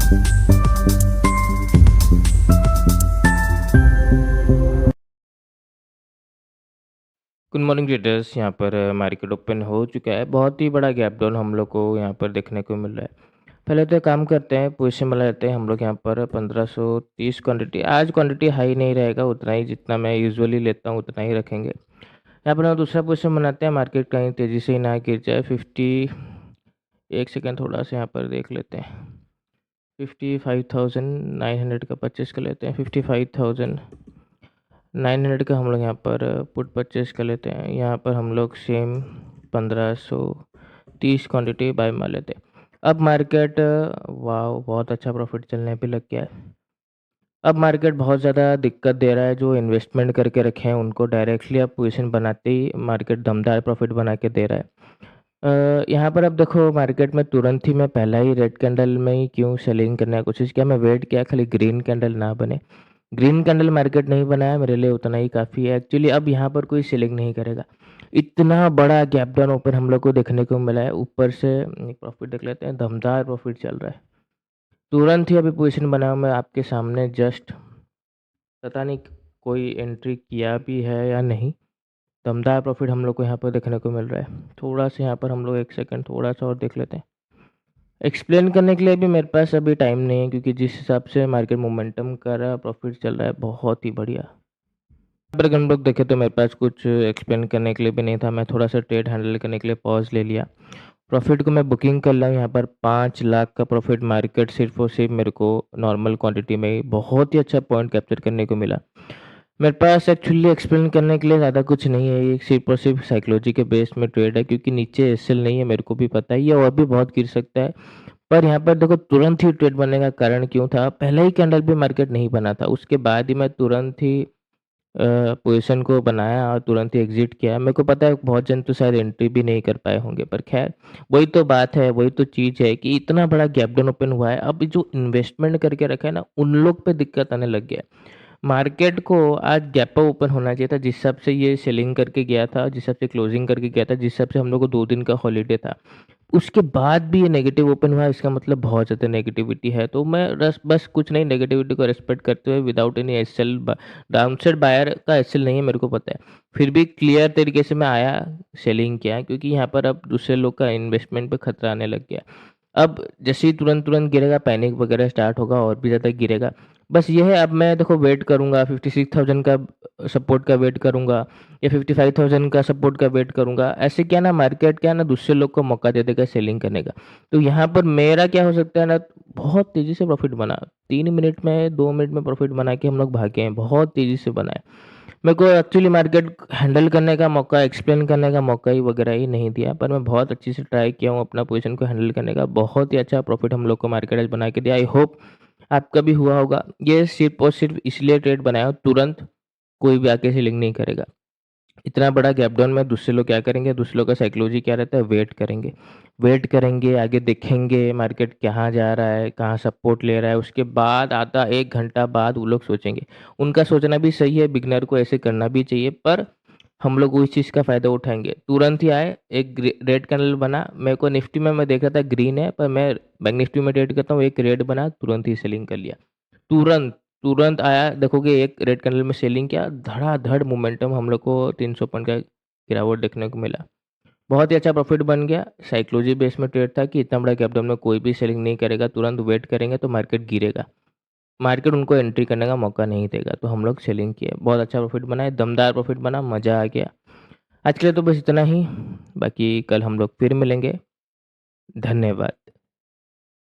Good morning traders. यहाँ पर market open हो चुका है। बहुत ही बड़ा गैप डाउन हम लोग को यहाँ पर देखने को मिल रहा है। पहले तो एक काम करते हैं, पोजीशन बना लेते हैं हम लोग यहाँ पर 1530 क्वांटिटी। आज क्वांटिटी हाई नहीं रहेगा, उतना ही जितना मैं यूजुअली लेता हूँ उतना ही रखेंगे। यहाँ पर हम दूसरा पोजीशन बनाते हैं, मार्केट कहीं तेज़ी से ही ना गिर जाए। एक सेकेंड थोड़ा सा यहाँ पर देख लेते हैं। 55,900 का परचेस कर लेते हैं। 55,900 का हम लोग यहाँ पर पुट परचेस कर लेते हैं। यहाँ पर हम लोग सेम 1530 क्वांटिटी बाय मार लेते हैं। अब मार्केट वाह बहुत अच्छा प्रॉफिट चलने पे लग गया है। अब मार्केट बहुत ज़्यादा दिक्कत दे रहा है। जो इन्वेस्टमेंट करके रखे हैं उनको डायरेक्टली अब पोजीशन बनाते ही मार्केट दमदार प्रॉफिट बना के दे रहा है। यहाँ पर अब देखो मार्केट में तुरंत ही मैं पहला ही रेड कैंडल में ही क्यों सेलिंग करने की कोशिश किया। मैं वेट किया खाली ग्रीन कैंडल ना बने। ग्रीन कैंडल मार्केट नहीं बनाया, मेरे लिए उतना ही काफ़ी है एक्चुअली। अब यहाँ पर कोई सेलिंग नहीं करेगा। इतना बड़ा गैप डाउन ओपन हम लोग को देखने को मिला है। ऊपर से प्रॉफिट देख लेते हैं, दमदार प्रॉफिट चल रहा है। तुरंत ही अभी पोजीशन बनाया मैं आपके सामने जस्ट, पता नहीं कोई एंट्री किया भी है या नहीं। दमदार प्रॉफिट हम लोग को यहाँ पर देखने को मिल रहा है। थोड़ा सा यहाँ पर हम लोग एक सेकंड थोड़ा सा और देख लेते हैं। एक्सप्लेन करने के लिए भी मेरे पास अभी टाइम नहीं है, क्योंकि जिस हिसाब से मार्केट मोमेंटम का रहा प्रॉफिट चल रहा है बहुत ही बढ़िया। पर अगर हम लोग देखें तो मेरे पास कुछ एक्सप्लेन करने के लिए भी नहीं था। मैं थोड़ा सा ट्रेड हैंडल करने के लिए पॉज ले लिया। प्रॉफिट को मैं बुकिंग कर रहा हूँ यहाँ पर 5 लाख का प्रॉफिट। मार्केट सिर्फ और सिर्फ मेरे को नॉर्मल क्वांटिटी में ही बहुत ही अच्छा पॉइंट कैप्चर करने को मिला। मेरे पास एक्चुअली एक्सप्लेन करने के लिए ज़्यादा कुछ नहीं है। ये सिर्फ और सिर्फ साइकोलॉजी के बेस में ट्रेड है, क्योंकि नीचे एसएल नहीं है, मेरे को भी पता है। ये और भी बहुत गिर सकता है। पर यहाँ पर देखो तुरंत ही ट्रेड बनने का कारण क्यों था, पहला ही कैंडल भी मार्केट नहीं बना था, उसके बाद ही मैं तुरंत ही पोजीशन को बनाया और तुरंत ही एग्जिट किया। मेरे को पता है बहुत जन तो शायद एंट्री भी नहीं कर पाए होंगे, पर खैर वही तो बात है, वही तो चीज़ है कि इतना बड़ा गैप डाउन ओपन हुआ है। अब जो इन्वेस्टमेंट करके रखा है ना, उन लोग पे दिक्कत आने लग गया है। मार्केट को आज गैप अप ओपन होना चाहिए था, जिस हिसाब से ये सेलिंग करके गया था, जिस हिसाब से क्लोजिंग करके गया था, जिस हिसाब से हम लोग को 2 दिन का हॉलिडे था। उसके बाद भी ये नेगेटिव ओपन हुआ है, इसका मतलब बहुत ज़्यादा नेगेटिविटी है। तो मैं बस कुछ नहीं, नेगेटिविटी को रिस्पेक्ट करते हुए without any SL, downside buyer का एसएल नहीं है मेरे को पता है, फिर भी क्लियर तरीके से मैं आया, सेलिंग किया, क्योंकि यहाँ पर अब दूसरे लोग का इन्वेस्टमेंट पे खतरा आने लग गया। अब जैसे ही तुरंत तुरंत गिरेगा, पैनिक वगैरह स्टार्ट होगा और भी ज़्यादा गिरेगा। बस ये है, अब मैं देखो वेट करूँगा 56,000 का सपोर्ट का वेट करूँगा, या 55,000 का सपोर्ट का वेट करूँगा। ऐसे क्या ना मार्केट क्या ना दूसरे लोग को मौका दे देगा सेलिंग करने का। तो यहाँ पर मेरा क्या हो सकता है ना, बहुत तेज़ी से प्रॉफिट बना, 3 मिनट में 2 मिनट में प्रॉफिट बना के हम लोग भागे हैं, बहुत तेज़ी से बना है। मेरे को एक्चुअली मार्केट हैंडल करने का मौका, एक्सप्लेन करने का मौका ही वगैरह ही नहीं दिया, पर मैं बहुत अच्छी से ट्राई किया हूँ अपना पोजीशन को हैंडल करने का। बहुत ही अच्छा प्रॉफिट हम लोग को मार्केट आज बना के दिया। आई होप आपका भी हुआ होगा। ये सिर्फ और सिर्फ इसलिए ट्रेड बनाया हूँ, तुरंत कोई भी आके सेलिंग नहीं करेगा। इतना बड़ा गैप डाउन में दूसरे लोग क्या करेंगे, दूसरे लोग का साइकोलॉजी क्या रहता है, वेट करेंगे। वेट करेंगे, आगे देखेंगे मार्केट कहाँ जा रहा है, कहाँ सपोर्ट ले रहा है, उसके बाद आधा 1 घंटा बाद वो लोग सोचेंगे। उनका सोचना भी सही है, बिगिनर को ऐसे करना भी चाहिए, पर हम लोग उस चीज़ का फ़ायदा उठाएँगे। तुरंत ही आए, एक रेड कैंडल बना, मेरे को निफ्टी में मैं देख रहा था ग्रीन है, पर मैं बैंक निफ्टी में ट्रेड करता हूँ, एक रेड बना, तुरंत ही सेलिंग कर लिया। तुरंत, तुरंत आया, देखोगे एक रेड कैंडल में सेलिंग किया, धड़ाधड़ मोमेंटम हम लोग को 300 पॉइंट का गिरावट देखने को मिला। बहुत ही अच्छा प्रॉफिट बन गया। साइकोलॉजी बेस में ट्रेड था कि इतना बड़ा गैप डाउन में कोई भी सेलिंग नहीं करेगा, तुरंत वेट करेंगे तो मार्केट गिरेगा। मार्केट उनको एंट्री करने का मौका नहीं देगा, तो हम लोग सेलिंग किए। बहुत अच्छा प्रॉफिट बना है, दमदार प्रॉफिट बना, मज़ा आ गया। आज के लिए तो बस इतना ही, बाकी कल हम लोग फिर मिलेंगे। धन्यवाद।